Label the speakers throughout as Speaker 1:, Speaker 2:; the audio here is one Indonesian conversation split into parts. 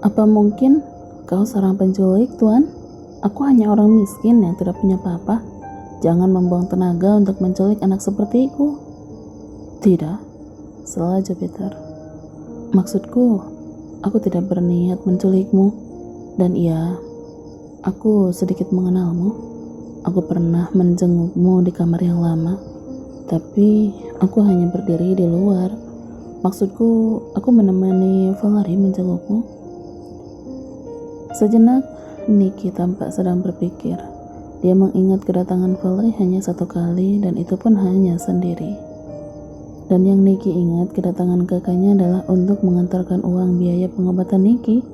Speaker 1: Apa mungkin kau seorang penculik, Tuan? Aku hanya orang miskin yang tidak punya apa-apa. Jangan membuang tenaga untuk menculik anak sepertiku. Tidak, salah Jupiter. Maksudku, aku tidak berniat menculikmu. Dan iya, aku sedikit mengenalmu. Aku pernah menjengukmu di kamar yang lama. Tapi aku hanya berdiri di luar. Maksudku, aku menemani Valerie menjengukmu. Sejenak, Nikki tampak sedang berpikir. Dia mengingat kedatangan Valerie hanya satu kali dan itu pun hanya sendiri. Dan yang Nikki ingat kedatangan kakaknya adalah untuk mengantarkan uang biaya pengobatan Nikki,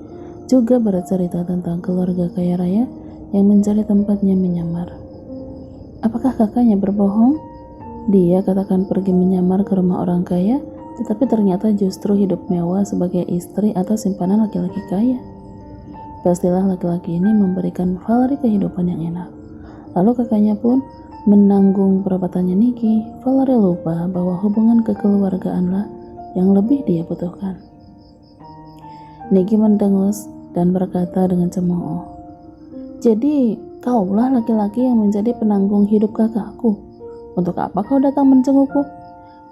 Speaker 1: juga bercerita tentang keluarga kaya raya yang mencari tempatnya menyamar. Apakah kakaknya berbohong? Dia katakan pergi menyamar ke rumah orang kaya, tetapi ternyata justru hidup mewah sebagai istri atau simpanan laki-laki kaya. Pastilah laki-laki ini memberikan Valerie kehidupan yang enak. Lalu kakaknya pun menanggung perabatannya Nikki. Valerie lupa bahwa hubungan kekeluargaanlah yang lebih dia butuhkan. Nikki mendengus dan berkata dengan cemooh, "Jadi kaulah laki-laki yang menjadi penanggung hidup kakakku. Untuk apa kau datang menjengukku?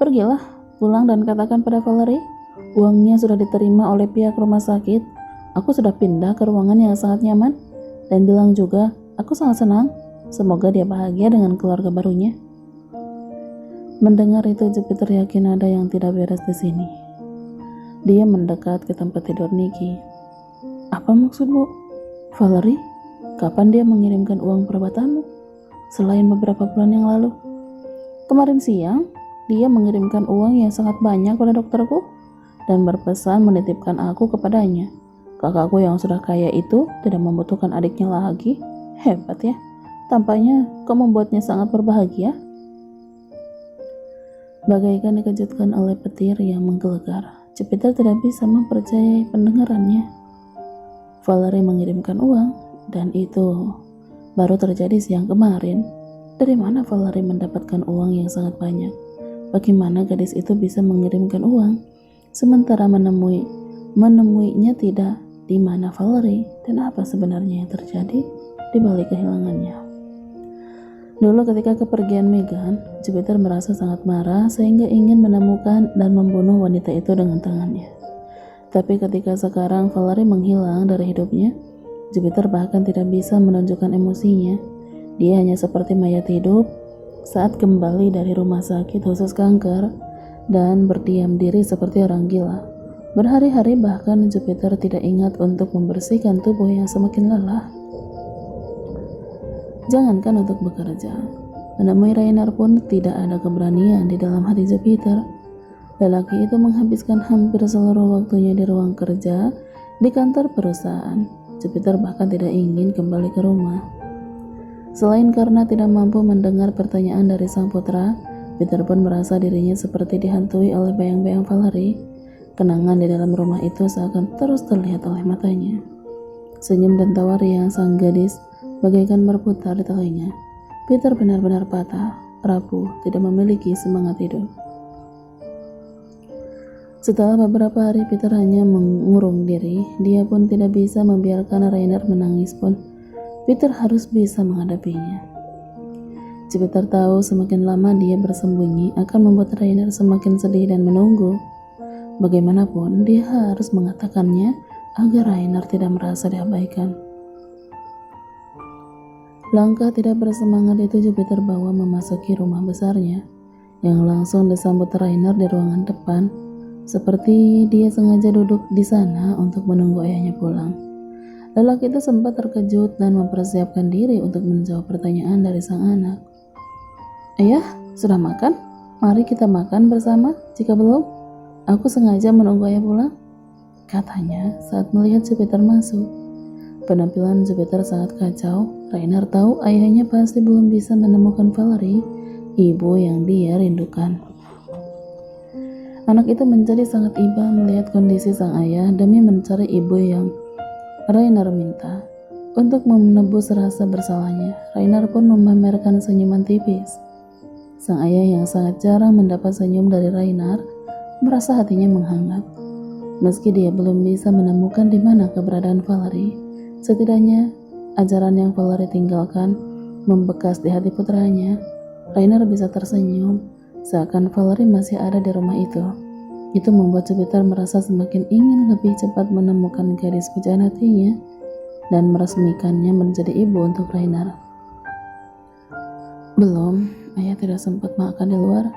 Speaker 1: Pergilah, pulang dan katakan pada Valerie, uangnya sudah diterima oleh pihak rumah sakit. Aku sudah pindah ke ruangan yang sangat nyaman dan bilang juga aku sangat senang. Semoga dia bahagia dengan keluarga barunya." Mendengar itu, Jupiter yakin ada yang tidak beres di sini. Dia mendekat ke tempat tidur Nikki. "Apa maksudmu, Valerie? Kapan dia mengirimkan uang perabatanmu? Selain beberapa bulan yang lalu." "Kemarin siang, dia mengirimkan uang yang sangat banyak pada dokterku dan berpesan menitipkan aku kepadanya. Kakakku yang sudah kaya itu tidak membutuhkan adiknya lagi. Hebat ya. Tampaknya kau membuatnya sangat berbahagia." Bagaikan dikejutkan oleh petir yang menggelegar, Jupiter tidak bisa mempercayai pendengarannya. Valerie mengirimkan uang, dan itu baru terjadi siang kemarin. Dari mana Valerie mendapatkan uang yang sangat banyak? Bagaimana gadis itu bisa mengirimkan uang, sementara menemuinya tidak? Di mana Valerie dan apa sebenarnya yang terjadi di balik kehilangannya? Dulu ketika kepergian Megan, Jupiter merasa sangat marah sehingga ingin menemukan dan membunuh wanita itu dengan tangannya. Tapi ketika sekarang Valerie menghilang dari hidupnya, Jupiter bahkan tidak bisa menunjukkan emosinya. Dia hanya seperti mayat hidup saat kembali dari rumah sakit khusus kanker dan berdiam diri seperti orang gila. Berhari-hari bahkan Jupiter tidak ingat untuk membersihkan tubuh yang semakin lelah. Jangankan untuk bekerja, menemui Rainer pun tidak ada keberanian di dalam hati Jupiter. Lelaki itu menghabiskan hampir seluruh waktunya di ruang kerja di kantor perusahaan. Jupiter bahkan tidak ingin kembali ke rumah. Selain karena tidak mampu mendengar pertanyaan dari sang putra, Peter pun merasa dirinya seperti dihantui oleh bayang-bayang Valerie. Kenangan di dalam rumah itu seakan terus terlihat oleh matanya. Senyum dan tawa riang sang gadis bagaikan berputar di telinga. Peter benar-benar patah, rapuh, tidak memiliki semangat hidup. Setelah beberapa hari Peter hanya mengurung diri, dia pun tidak bisa membiarkan Rainer menangis pun. Peter harus bisa menghadapinya. Jupiter tahu semakin lama dia bersembunyi akan membuat Rainer semakin sedih dan menunggu. Bagaimanapun, dia harus mengatakannya agar Rainer tidak merasa diabaikan. Langkah tidak bersemangat itu Jupiter bawa memasuki rumah besarnya, yang langsung disambut Rainer di ruangan depan, seperti dia sengaja duduk di sana untuk menunggu ayahnya pulang. Lelaki itu sempat terkejut dan mempersiapkan diri untuk menjawab pertanyaan dari sang anak. "Ayah, sudah makan? Mari kita makan bersama. Jika belum, aku sengaja menunggu ayah pulang," katanya saat melihat Jupiter masuk. Penampilan Jupiter sangat kacau. Rainer tahu ayahnya pasti belum bisa menemukan Valerie, ibu yang dia rindukan. Anak itu menjadi sangat iba melihat kondisi sang ayah demi mencari ibu yang Rainer minta. Untuk menebus rasa bersalahnya, Rainer pun memamerkan senyuman tipis. Sang ayah yang sangat jarang mendapat senyum dari Rainer merasa hatinya menghangat. Meski dia belum bisa menemukan di mana keberadaan Valerie, setidaknya ajaran yang Valerie tinggalkan membekas di hati putranya. Rainer bisa tersenyum, seakan Valerie masih ada di rumah itu. Itu membuat Jupiter merasa semakin ingin lebih cepat menemukan gadis pujaan hatinya dan meresmikannya menjadi ibu untuk Rainer. Belum, ayah tidak sempat makan di luar.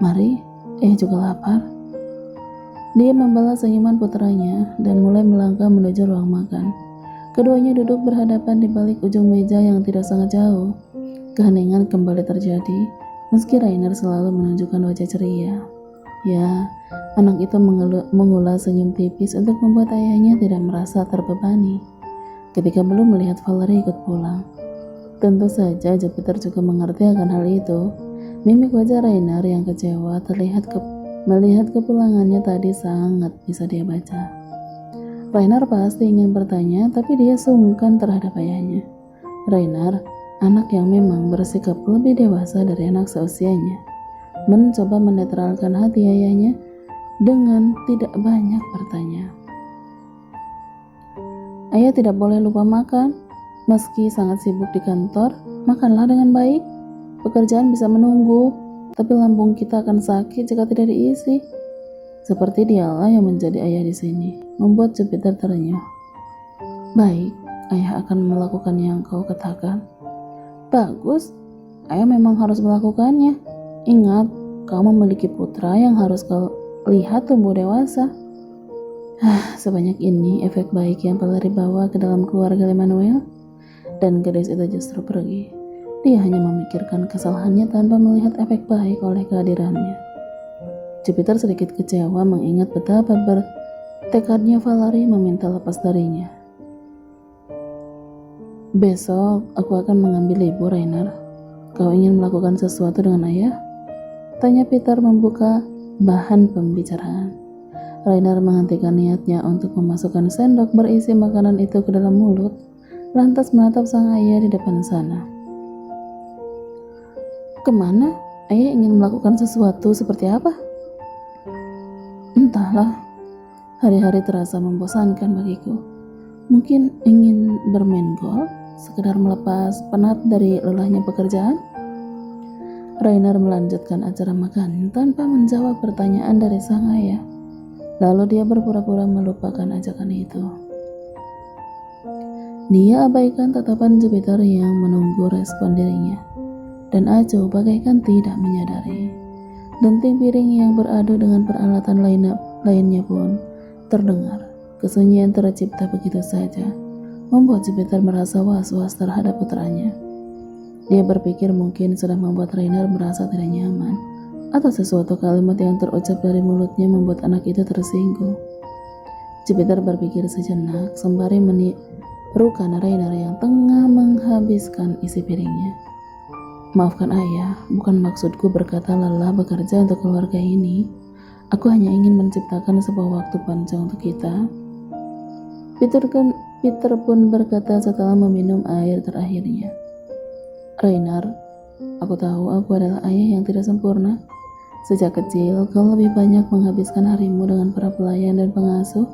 Speaker 1: Mari, ayah juga lapar. Dia membalas senyuman putranya dan mulai melangkah menuju ruang makan. Keduanya duduk berhadapan di balik ujung meja yang tidak sangat jauh. Keheningan kembali terjadi, meski Rainer selalu menunjukkan wajah ceria. Ya, anak itu mengulas senyum tipis untuk membuat ayahnya tidak merasa terbebani ketika belum melihat Valerie ikut pulang. Tentu saja Jupiter juga mengerti akan hal itu. Mimik wajah Rainer yang kecewa melihat kepulangannya tadi sangat bisa dia baca. Rainer pasti ingin bertanya, tapi dia sungkan terhadap ayahnya. Rainer, anak yang memang bersikap lebih dewasa dari anak seusianya, mencoba menetralkan hati ayahnya dengan tidak banyak bertanya. Ayah tidak boleh lupa makan. Meski sangat sibuk di kantor, makanlah dengan baik. Pekerjaan bisa menunggu, tapi lambung kita akan sakit jika tidak diisi. Seperti dialah yang menjadi ayah di sini, membuat Jupiter terenyuh. Baik, ayah akan melakukan yang kau katakan. Bagus, ayah memang harus melakukannya. Ingat, kau memiliki putra yang harus kau lihat tumbuh dewasa. Sebanyak ini efek baik yang Valerie bawa ke dalam keluarga Emmanuel, dan gadis itu justru pergi. Dia hanya memikirkan kesalahannya tanpa melihat efek baik oleh kehadirannya. Jupiter sedikit kecewa mengingat betapa bertekadnya Valerie meminta lepas darinya. Besok aku akan mengambil libur, Rainer. Kau ingin melakukan sesuatu dengan ayah? Tanya Peter membuka bahan pembicaraan. Rainer menghentikan niatnya untuk memasukkan sendok berisi makanan itu ke dalam mulut, lantas menatap sang ayah di depan sana. Kemana? Ayah ingin melakukan sesuatu seperti apa? Entahlah, hari-hari terasa membosankan bagiku. Mungkin ingin bermain golf, sekedar melepas penat dari lelahnya pekerjaan? Rainer melanjutkan acara makan tanpa menjawab pertanyaan dari sang ayah. Lalu dia berpura-pura melupakan ajakan itu. Dia abaikan tatapan Jupiter yang menunggu respon dirinya, dan Aco bagaikan tidak menyadari. Denting piring yang beradu dengan peralatan lainnya pun terdengar. Kesunyian tercipta begitu saja, membuat Jupiter merasa was-was terhadap putranya. Dia berpikir mungkin sudah membuat Rainer merasa tidak nyaman, atau sesuatu kalimat yang terucap dari mulutnya membuat anak itu tersinggung. Jupiter berpikir sejenak sembari menirukan Rainer yang tengah menghabiskan isi piringnya. Maafkan ayah, bukan maksudku berkata lelah bekerja untuk keluarga ini. Aku hanya ingin menciptakan sebuah waktu panjang untuk kita. Peter pun berkata setelah meminum air terakhirnya. Rainer, aku tahu aku adalah ayah yang tidak sempurna. Sejak kecil, kau lebih banyak menghabiskan harimu dengan para pelayan dan pengasuh.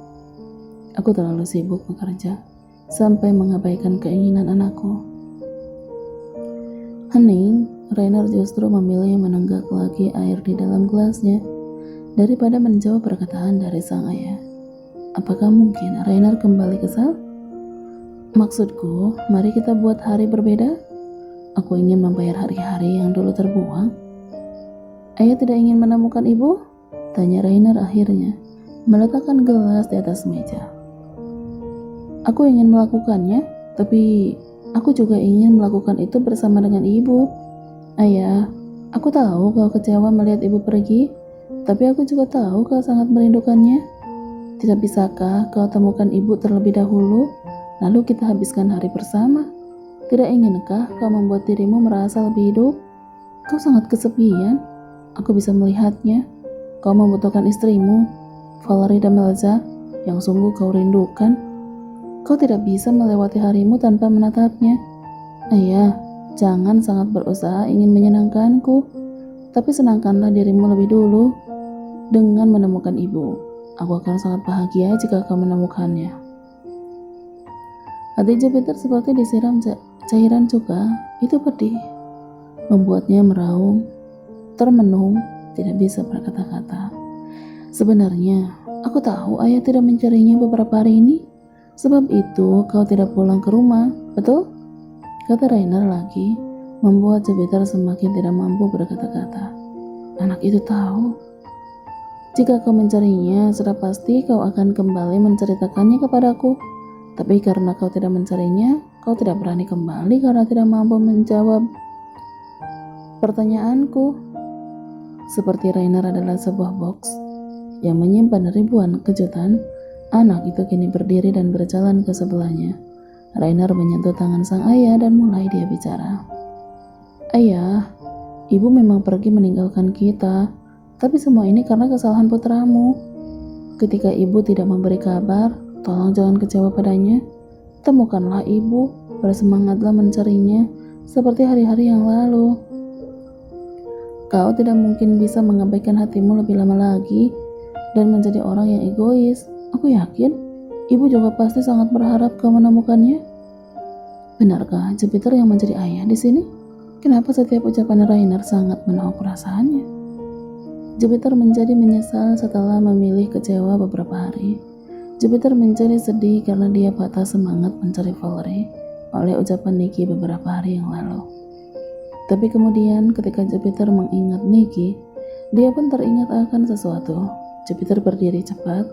Speaker 1: Aku terlalu sibuk bekerja, sampai mengabaikan keinginan anakku. Hening, Rainer justru memilih menenggak lagi air di dalam gelasnya, daripada menjawab perkataan dari sang ayah. Apakah mungkin Rainer kembali kesal? Maksudku, mari kita buat hari berbeda. Aku ingin membayar hari-hari yang dulu terbuang. Ayah tidak ingin menemukan ibu? Tanya Rainer akhirnya, meletakkan gelas di atas meja. Aku ingin melakukannya, tapi aku juga ingin melakukan itu bersama dengan ibu. Ayah, aku tahu kau kecewa melihat ibu pergi, tapi aku juga tahu kau sangat merindukannya. Tidak bisakah kau temukan ibu terlebih dahulu, lalu kita habiskan hari bersama? Tidak inginkah kau membuat dirimu merasa lebih hidup? Kau sangat kesepian. Aku bisa melihatnya. Kau membutuhkan istrimu, Valerie Damelza, yang sungguh kau rindukan. Kau tidak bisa melewati harimu tanpa menatapnya. Ayah, jangan sangat berusaha ingin menyenangkanku, tapi senangkanlah dirimu lebih dulu dengan menemukan ibu. Aku akan sangat bahagia jika kau menemukannya. Hati Jupiter seperti disiram cairan cuka. Itu pedih, membuatnya meraung, termenung, tidak bisa berkata-kata. Sebenarnya, aku tahu ayah tidak mencarinya beberapa hari ini. Sebab itu kau tidak pulang ke rumah, betul? Kata Rainer lagi, membuat Jupiter semakin tidak mampu berkata-kata. Anak itu tahu. Jika kau mencarinya, sudah pasti kau akan kembali menceritakannya kepadaku. Tapi karena kau tidak mencarinya, kau tidak berani kembali karena tidak mampu menjawab pertanyaanku. Seperti Rainer adalah sebuah box yang menyimpan ribuan kejutan, anak itu kini berdiri dan berjalan ke sebelahnya. Rainer menyentuh tangan sang ayah dan mulai dia bicara. Ayah, ibu memang pergi meninggalkan kita, tapi semua ini karena kesalahan putramu. Ketika ibu tidak memberi kabar, tolong jangan kecewa padanya. Temukanlah ibu, bersemangatlah mencarinya seperti hari-hari yang lalu. Kau tidak mungkin bisa mengabaikan hatimu lebih lama lagi dan menjadi orang yang egois. Aku yakin ibu juga pasti sangat berharap kau menemukannya. Benarkah Jupiter yang menjadi ayah di sini? Kenapa setiap ucapan Rainer sangat menauk perasaannya? Jupiter menjadi menyesal setelah memilih kecewa beberapa hari. Jupiter menjadi sedih karena dia patah semangat mencari Valerie oleh ucapan Nikki beberapa hari yang lalu. Tapi kemudian ketika Jupiter mengingat Nikki, dia pun teringat akan sesuatu. Jupiter berdiri cepat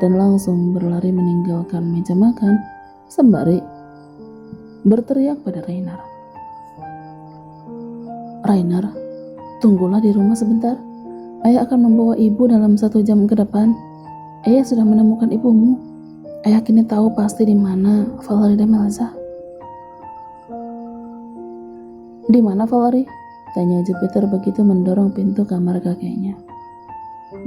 Speaker 1: dan langsung berlari meninggalkan meja makan sembari berteriak pada Rainer. Rainer, tunggulah di rumah sebentar. Ayah akan membawa ibu dalam 1 jam ke depan. Ayah sudah menemukan ibumu. Ayah kini tahu pasti di mana Valerie dan Melza. Di mana Valerie? Tanya Jupiter begitu mendorong pintu kamar kakeknya.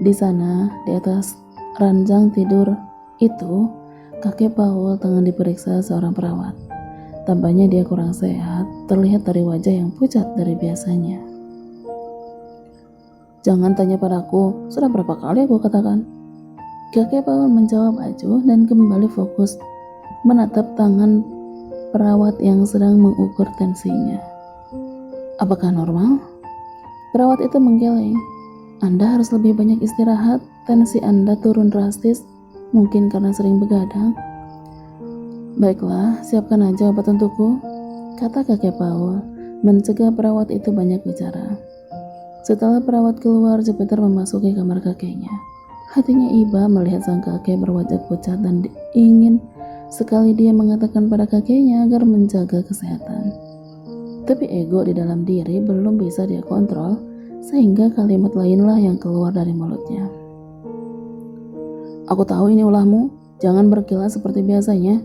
Speaker 1: Di sana, di atas ranjang tidur itu, kakek Paul tengah diperiksa seorang perawat. Tampaknya dia kurang sehat, terlihat dari wajah yang pucat dari biasanya. Jangan tanya padaku, sudah berapa kali aku katakan. Kakek Paul menjawab acuh dan kembali fokus menatap tangan perawat yang sedang mengukur tensinya. Apakah normal? Perawat itu menggeleng. Anda harus lebih banyak istirahat, tensi Anda turun drastis, mungkin karena sering begadang. Baiklah, siapkan aja obat untukku, kata kakek Paul, mencegah perawat itu banyak bicara. Setelah perawat keluar, Jupiter memasuki kamar kakeknya. Hatinya iba melihat sang kakek berwajah pucat dan ingin sekali dia mengatakan pada kakeknya agar menjaga kesehatan. Tapi ego di dalam diri belum bisa dia kontrol, sehingga kalimat lainlah yang keluar dari mulutnya. Aku tahu ini ulahmu, jangan berkilas seperti biasanya.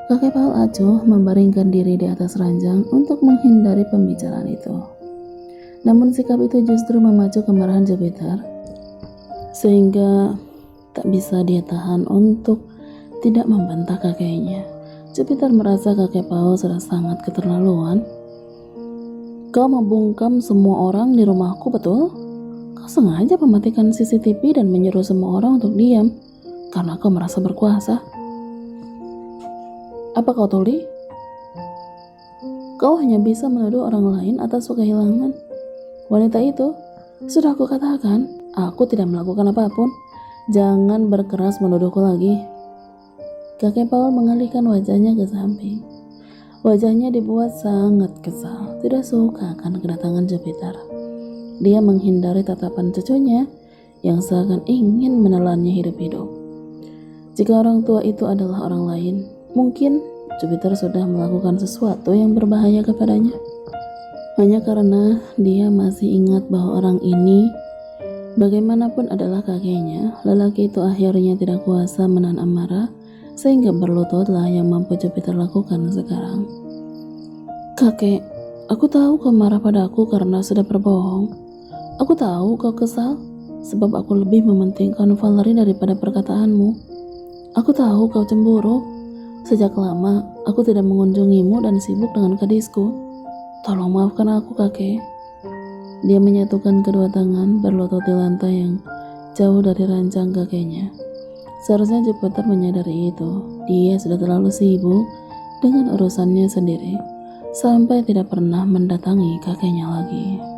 Speaker 1: Kakek Paul acuh membaringkan diri di atas ranjang untuk menghindari pembicaraan itu. Namun sikap itu justru memacu kemarahan Jupiter, sehingga tak bisa dia tahan untuk tidak membantah kakeknya. Jupiter merasa kakek Paul sudah sangat keterlaluan. Kau membungkam semua orang di rumahku, betul? Kau sengaja mematikan CCTV dan menyuruh semua orang untuk diam karena kau merasa berkuasa. Apa kau tuli? Kau hanya bisa menuduh orang lain atas kehilangan. Wanita itu, sudah aku katakan, aku tidak melakukan apapun. Jangan berkeras menuduhku lagi. Kakek Paul mengalihkan wajahnya ke samping. Wajahnya dibuat sangat kesal, tidak suka akan kedatangan Jupiter. Dia menghindari tatapan cucunya yang seakan ingin menelannya hidup-hidup. Jika orang tua itu adalah orang lain, mungkin Jupiter sudah melakukan sesuatu yang berbahaya kepadanya. Hanya karena dia masih ingat bahwa orang ini bagaimanapun adalah kakeknya, lelaki itu akhirnya tidak kuasa menahan amarah, sehingga berlututlah yang mampu Jupiter lakukan sekarang. Kakek, aku tahu kau marah padaku karena sudah berbohong. Aku tahu kau kesal, sebab aku lebih mementingkan Valerie daripada perkataanmu. Aku tahu kau cemburu. Sejak lama, aku tidak mengunjungimu dan sibuk dengan gadisku. Tolong maafkan aku, kakek. Dia menyatukan kedua tangan berlutut di lantai yang jauh dari rancang kakeknya. Seharusnya Jupiter menyadari itu. Dia sudah terlalu sibuk dengan urusannya sendiri sampai tidak pernah mendatangi kakeknya lagi.